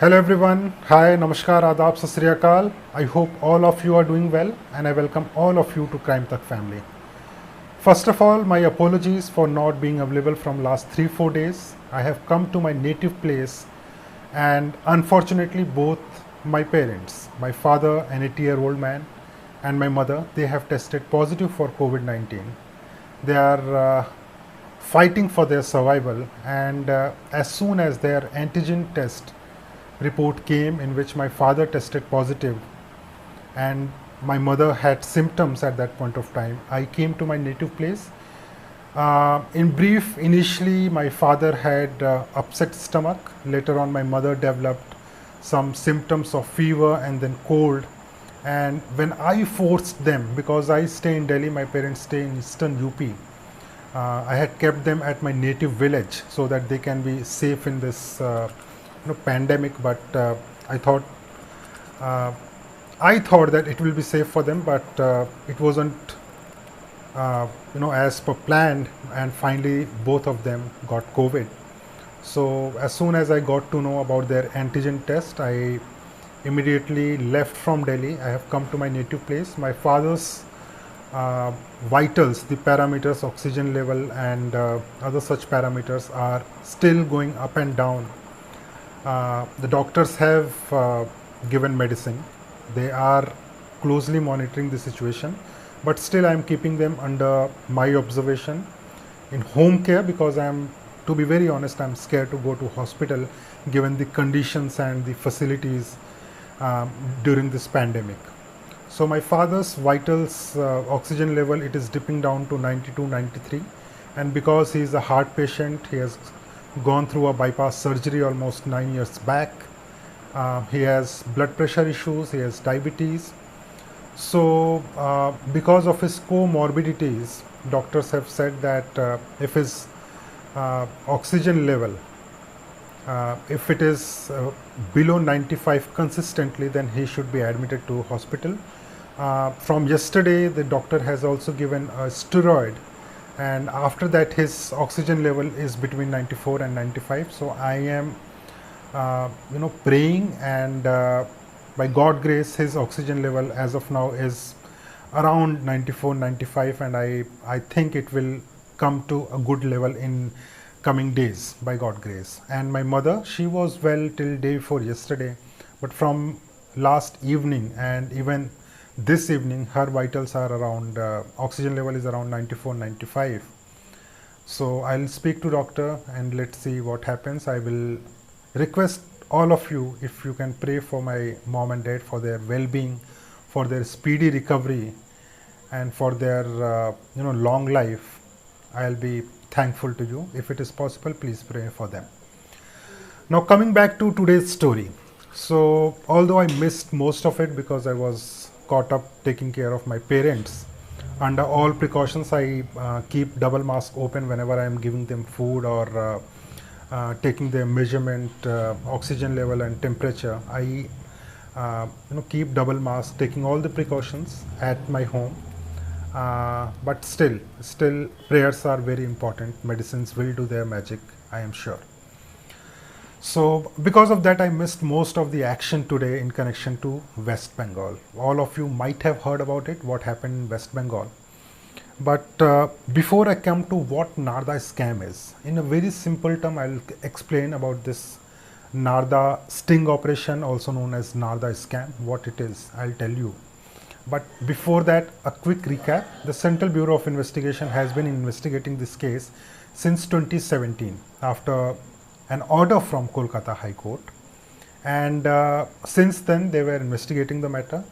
Hello everyone. Hi, Namaskar, Adab, Sat Sri Akal. I hope all of you are doing well and I welcome all of you to Crime Tak family. First of all, my apologies for not being available from last 3-4 days. I have come to my native place and unfortunately both my parents, my father an 80-year-old man and my mother, they have tested positive for COVID-19. They are fighting for their survival and as soon as their antigen test report came in which my father tested positive and my mother had symptoms at that point of time, I came to my native place. In brief, initially my father had upset stomach. Later on, my mother developed some symptoms of fever and then cold. And when I forced them, because I stay in Delhi, my parents stay in eastern UP, I had kept them at my native village so that they can be safe in this pandemic. But uh, I thought that it will be safe for them, but it wasn't as per planned. And finally, both of them got COVID. So as soon as I got to know about their antigen test, I immediately left from Delhi. I have come to my native place. My father's vitals, the parameters, oxygen level and other such parameters are still going up and down. The doctors have given medicine. They are closely monitoring the situation, but still I am keeping them under my observation in home care because to be very honest, I'm scared to go to hospital given the conditions and the facilities during this pandemic. So my father's vitals oxygen level, it is dipping down to 92, 93, and because he is a heart patient, he has gone through a bypass surgery almost 9 years back. He has blood pressure issues, he has diabetes. So because of his comorbidities, doctors have said that if his oxygen level, if it is below 95 consistently, then he should be admitted to hospital. From yesterday, the doctor has also given a steroid, and after that his oxygen level is between 94 and 95. So I am praying, and by God grace his oxygen level as of now is around 94, 95, and I think it will come to a good level in coming days by God grace. And my mother, she was well till day before yesterday, but from last evening and even this evening her vitals are around oxygen level is around 94, 95. So I'll speak to doctor and let's see what happens. I will request all of you, if you can pray for my mom and dad, for their well-being, for their speedy recovery and for their long life. I'll be thankful to you. If it is possible, please pray for them. Now coming back to today's story. So although I missed most of it because I was caught up taking care of my parents, under all precautions I keep double mask open whenever I am giving them food or taking their measurement, oxygen level and temperature. I keep double mask, taking all the precautions at my home. But still prayers are very important. Medicines will do their magic, I am sure. So because of that, I missed most of the action today in connection to West Bengal. All of you might have heard about it, what happened in West Bengal. But before I come to what Narda scam is, in a very simple term, I'll explain about this Narda sting operation, also known as Narda scam, what it is, I'll tell you. But before that, a quick recap. The Central Bureau of Investigation has been investigating this case since 2017 after an order from Kolkata High Court, and since then they were investigating the matter.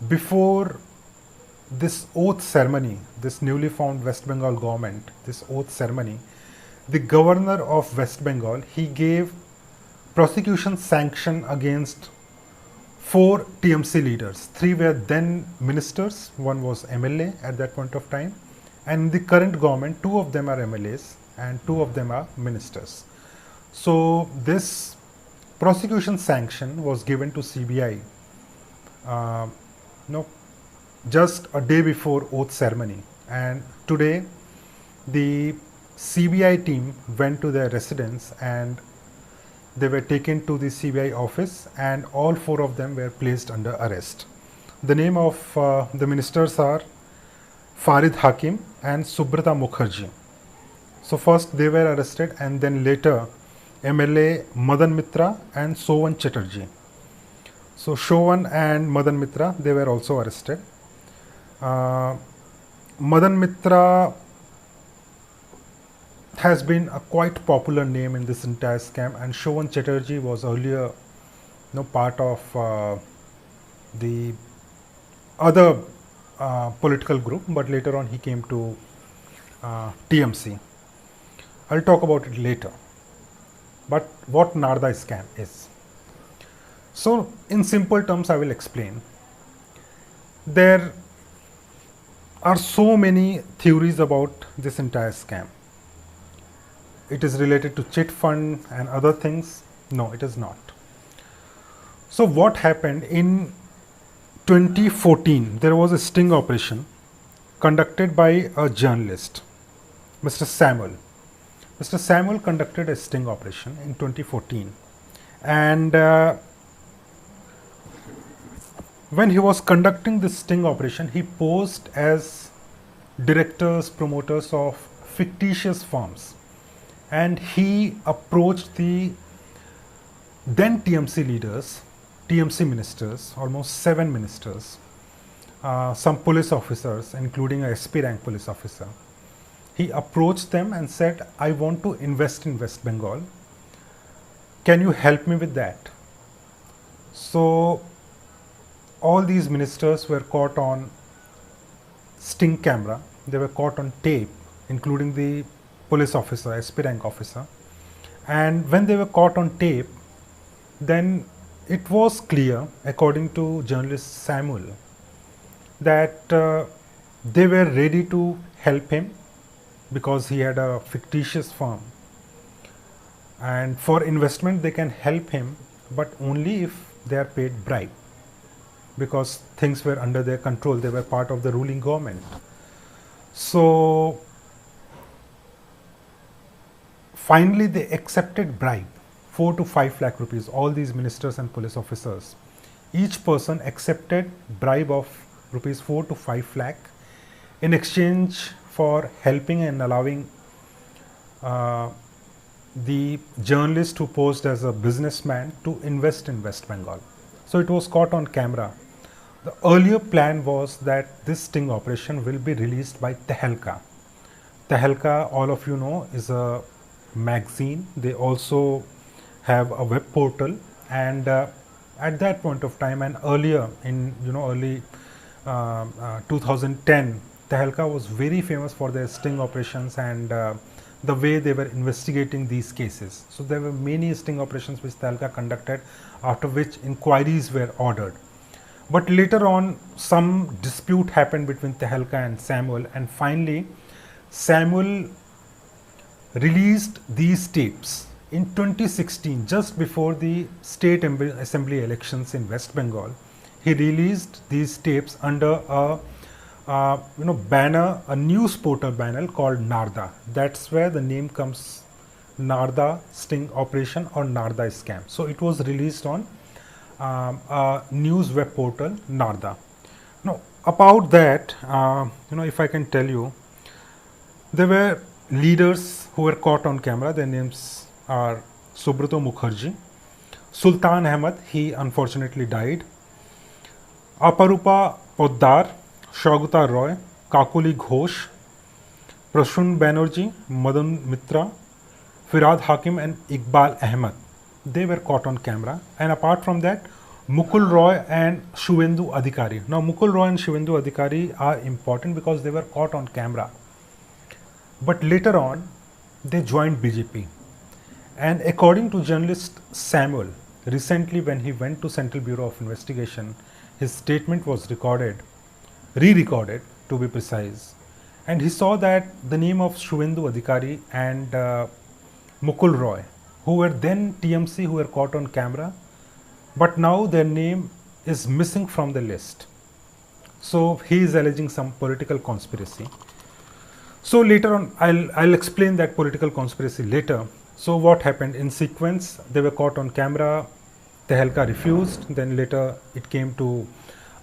Before this oath ceremony, this newly found West Bengal government, this oath ceremony, the governor of West Bengal, he gave prosecution sanction against 4 TMC leaders. 3 were then ministers, 1 was MLA at that point of time, and the current government, 2 of them are MLAs and 2 of them are ministers. So this prosecution sanction was given to CBI just a day before oath ceremony, and today the CBI team went to their residence and They were taken to the CBI office and all four of them were placed under arrest. The name of the ministers are Farid Hakim and Subrata Mukherjee. So first they were arrested and then later MLA Madan Mitra and Sowan Chatterjee. So Sowan and Madan Mitra, they were also arrested. Madan Mitra has been a quite popular name in this entire scam, and Sowan Chatterjee was earlier part of the other political group, but later on he came to TMC. I'll talk about it later. But what Narda scam is. So in simple terms I will explain. There are so many theories about this entire scam. It is related to chit fund and other things. No, it is not. So what happened in 2014, there was a sting operation conducted by a journalist, Mr. Samuel. Mr. Samuel conducted a sting operation in 2014, and when he was conducting this sting operation, he posed as directors, promoters of fictitious firms, and he approached the then TMC leaders, TMC ministers, almost 7 ministers, some police officers, including a SP rank police officer. He approached them and said, I want to invest in West Bengal. Can you help me with that? So all these ministers were caught on sting camera. They were caught on tape, including the police officer, SP rank officer. And when they were caught on tape, then it was clear, according to journalist Samuel, that they were ready to help him because he had a fictitious firm, and for investment they can help him, but only if they are paid bribe, because things were under their control. They were part of the ruling government. So finally they accepted bribe, 4 to 5 lakh rupees. All these ministers and police officers, each person accepted bribe of rupees 4 to 5 lakh in exchange for helping and allowing the journalist who posed as a businessman to invest in West Bengal. So it was caught on camera. The earlier plan was that this sting operation will be released by Tehelka. Tehelka, all of you know, is a magazine. They also have a web portal, and at that point of time and earlier in early 2010, Tehelka was very famous for their sting operations and the way they were investigating these cases. So there were many sting operations which Tehelka conducted, after which inquiries were ordered. But later on, some dispute happened between Tehelka and Samuel, and finally Samuel released these tapes in 2016, just before the state assembly elections in West Bengal. He released these tapes under a banner, a news portal banner called Narda. That's where the name comes, Narda sting operation or Narda scam. So it was released on a news web portal, Narda. Now about that, if I can tell you, there were leaders who were caught on camera. Their names are Subrata Mukherjee, Sultan Ahmed, he unfortunately died, Aparupa Poddar, Shauguta Roy, Kakuli Ghosh, Prasun Banerjee, Madan Mitra, Firad Hakim and Iqbal Ahmed. They were caught on camera. And apart from that, Mukul Roy and Shuvendu Adhikari. Now Mukul Roy and Shuvendu Adhikari are important because they were caught on camera. But later on, they joined BJP. And according to journalist Samuel, recently when he went to Central Bureau of Investigation, his statement was recorded, re-recorded to be precise, and he saw that the name of Shuvendu Adhikari and Mukul Roy, who were then TMC, who were caught on camera, but now their name is missing from the list. So he is alleging some political conspiracy. So later on, I'll explain that political conspiracy later. So what happened in sequence? They were caught on camera. Tehelka refused. Then later it came to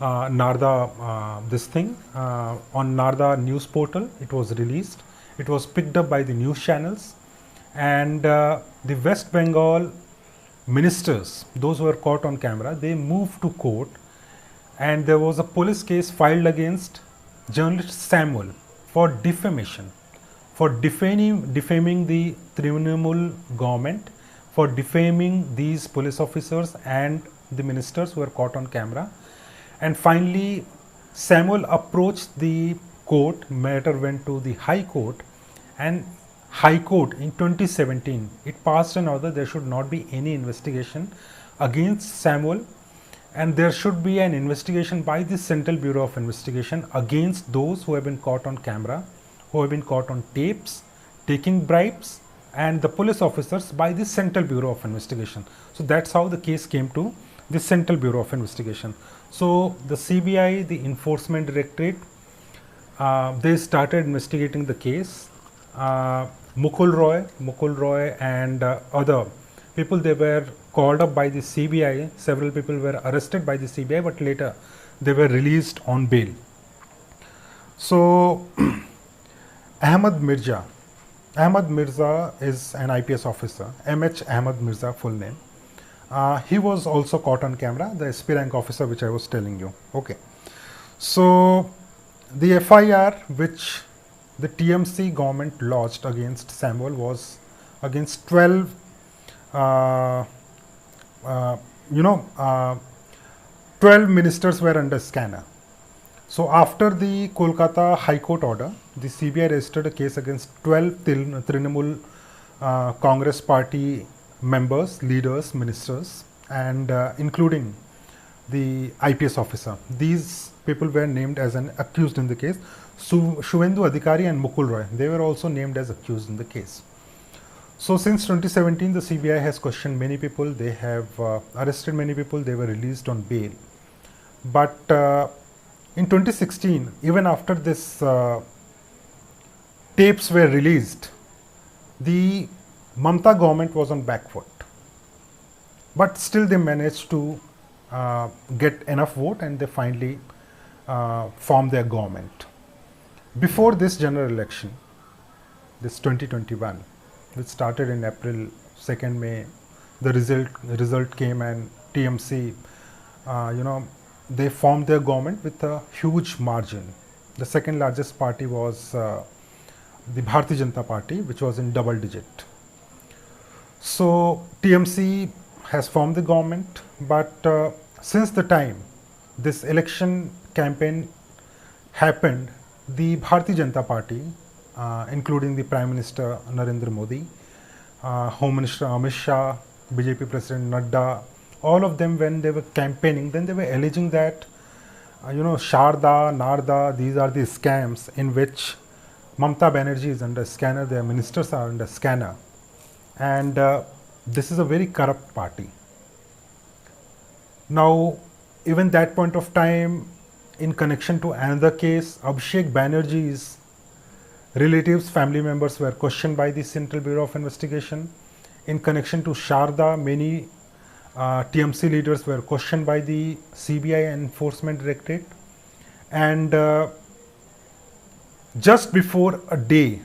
Narda. This thing on Narda news portal. It was released. It was picked up by the news channels, and the West Bengal ministers, those who were caught on camera, they moved to court, and there was a police case filed against journalist Samuel for defamation, for defaming the Trinamool government, for defaming these police officers and the ministers who were caught on camera. And finally, Samuel approached the court, matter went to the High Court, and High Court in 2017, it passed an order there should not be any investigation against Samuel, and there should be an investigation by the Central Bureau of Investigation against those who have been caught on camera, who have been caught on tapes, taking bribes, and the police officers by the Central Bureau of Investigation. So that's how the case came to the Central Bureau of Investigation. So the CBI, the Enforcement Directorate, they started investigating the case. Mukul Roy and other people, they were called up by the CBI. Several people were arrested by the CBI, but later they were released on bail. So Ahmad Mirza is an IPS officer, MH Ahmad Mirza full name. He was also caught on camera, the SP rank officer which I was telling you. Okay. So the FIR which the TMC government lodged against Samuel was against 12 12 ministers were under scanner. So after the Kolkata High Court order, the CBI registered a case against 12 Trinamool Congress party members, leaders, ministers, and including the IPS officer. These people were named as an accused in the case. Shuvendu Adhikari and Mukul Roy, they were also named as accused in the case. So since 2017, the CBI has questioned many people, they have arrested many people, they were released on bail. But in 2016, even after this tapes were released, the Mamata government was on back foot. But still they managed to get enough vote, and they finally formed their government. Before this general election, this 2021, which started in April, 2nd May, the result came, and TMC, they formed their government with a huge margin. The second largest party was the Bharatiya Janata Party, which was in double digit. So TMC has formed the government, but since the time this election campaign happened, the Bharatiya Janata Party, including the Prime Minister Narendra Modi, Home Minister Amit Shah, BJP President Nadda, all of them, when they were campaigning, then they were alleging that Sharda, Narda, these are the scams in which Mamata Banerjee is under scanner, their ministers are under scanner, and this is a very corrupt party. Now, even that point of time, in connection to another case, Abhishek Banerjee's relatives, family members were questioned by the Central Bureau of Investigation. In connection to Sharda, many TMC leaders were questioned by the CBI and Enforcement Directorate. And just before a day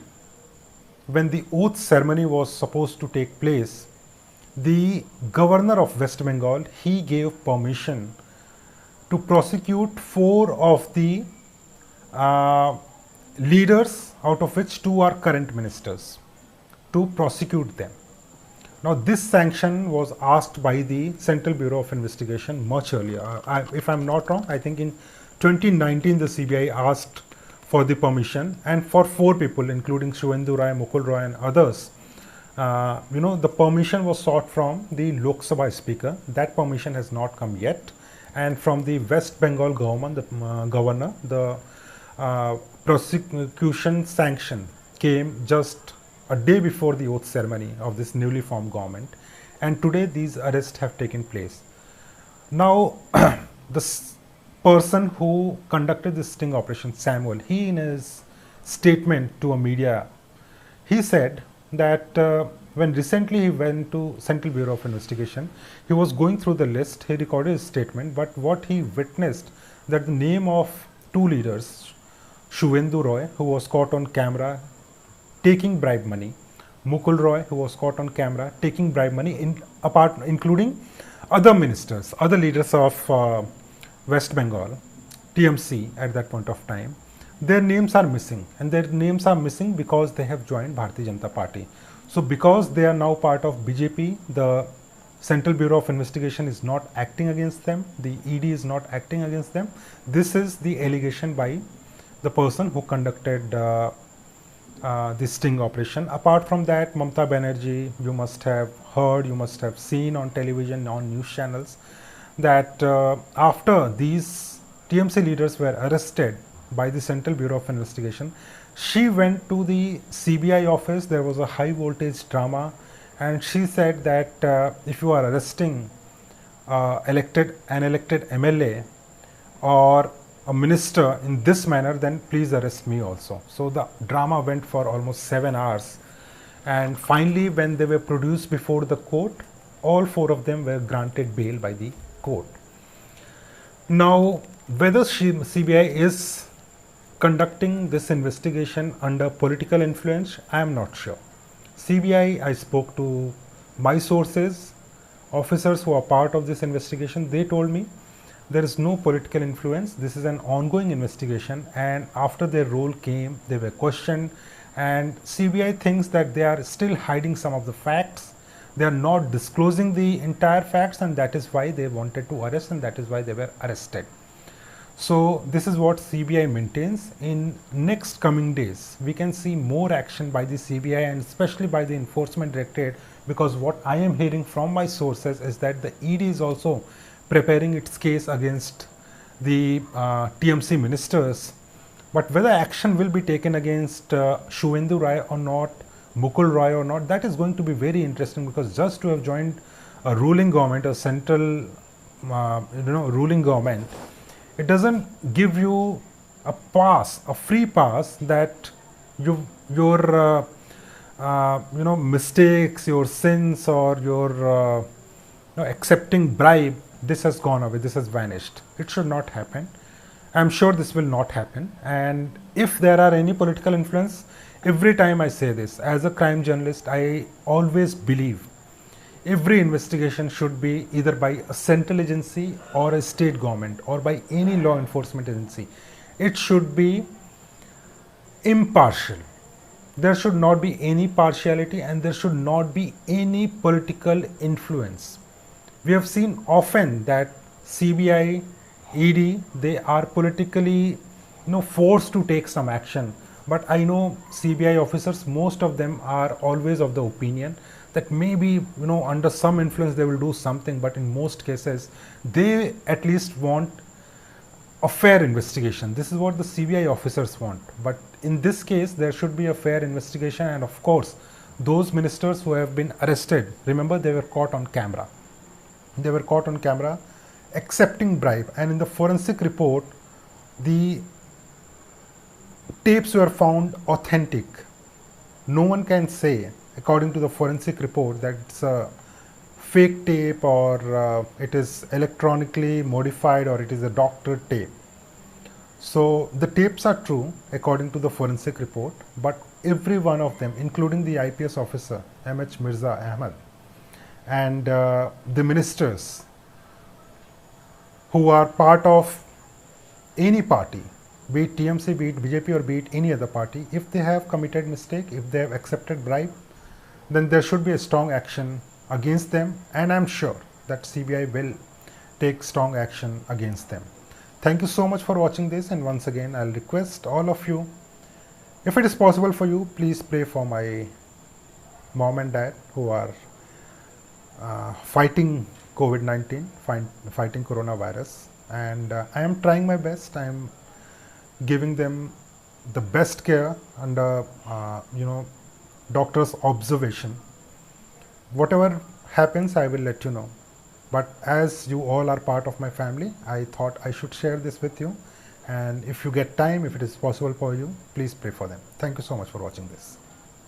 when the oath ceremony was supposed to take place, the governor of West Bengal, he gave permission to prosecute 4 of the leaders, out of which 2 are current ministers, to prosecute them. Now this sanction was asked by the Central Bureau of Investigation much earlier. If I'm not wrong, I think in 2019 the CBI asked for the permission, and for 4 people, including Shuvendu Roy, Mukul Roy and others, the permission was sought from the Lok Sabha Speaker. That permission has not come yet. And from the West Bengal government, the governor, the prosecution sanction came just a day before the oath ceremony of this newly formed government. And today these arrests have taken place. Now, the person who conducted this sting operation, Samuel, he in his statement to a media, he said that when recently he went to Central Bureau of Investigation, he was going through the list, he recorded his statement, but what he witnessed, that the name of two leaders, Shuvendu Roy, who was caught on camera taking bribe money, Mukul Roy, who was caught on camera taking bribe money, including other ministers, other leaders of West Bengal, TMC at that point of time, their names are missing, and their names are missing because they have joined Bharatiya Janata Party. So because they are now part of BJP, the Central Bureau of Investigation is not acting against them, the ED is not acting against them. This is the allegation by the person who conducted this sting operation. Apart from that, Mamata Banerjee, you must have heard, you must have seen on television, on news channels, that after these TMC leaders were arrested by the Central Bureau of Investigation, she went to the CBI office. There was a high voltage drama, and she said that if you are arresting an elected MLA or a minister in this manner, then please arrest me also. So the drama went for almost 7 hours, and finally when they were produced before the court, all 4 of them were granted bail by the court. Now, whether CBI is conducting this investigation under political influence, I am not sure. CBI, I spoke to my sources, officers who are part of this investigation. They told me there is no political influence. This is an ongoing investigation, and after their role came, they were questioned, and CBI thinks that they are still hiding some of the facts. They are not disclosing the entire facts, and that is why they wanted to arrest, and that is why they were arrested. So this is what CBI maintains. In next coming days, we can see more action by the CBI and especially by the Enforcement Directorate, because what I am hearing from my sources is that the ED is also preparing its case against the TMC ministers. But whether action will be taken against Shuvendu Roy or not, Mukul Roy or not, that is going to be very interesting, because just to have joined a ruling government, a central ruling government, it doesn't give you a pass, a free pass, that your mistakes, your sins, or your accepting bribe, this has gone away, this has vanished. It should not happen. I'm sure this will not happen. And if there are any political influence, every time I say this, as a crime journalist, I always believe every investigation should be either by a central agency or a state government or by any law enforcement agency. It should be impartial. There should not be any partiality, and there should not be any political influence. We have seen often that CBI, ED, they are politically forced to take some action. But I know CBI officers, most of them are always of the opinion that maybe under some influence they will do something, but in most cases they at least want a fair investigation. This is what the CBI officers want. But in this case, there should be a fair investigation, and of course those ministers who have been arrested, remember, they were caught on camera. They were caught on camera accepting bribe, and in the forensic report the tapes were found authentic. No one can say, according to the forensic report, that it's a fake tape or it is electronically modified or it is a doctored tape. So the tapes are true according to the forensic report, but every one of them, including the IPS officer MH Mirza Ahmed and the ministers who are part of any party, be it TMC, be it BJP, or be it any other party, if they have committed mistake, if they have accepted bribe, then there should be a strong action against them, and I'm sure that CBI will take strong action against them. Thank you so much for watching this, and once again I'll request all of you, if it is possible for you, please pray for my mom and dad who are fighting COVID-19, fighting coronavirus, and I am trying my best. I am giving them the best care under doctor's observation. Whatever happens, I will let you know. But as you all are part of my family, I thought I should share this with you. And if you get time, if it is possible for you, please pray for them. Thank you so much for watching this.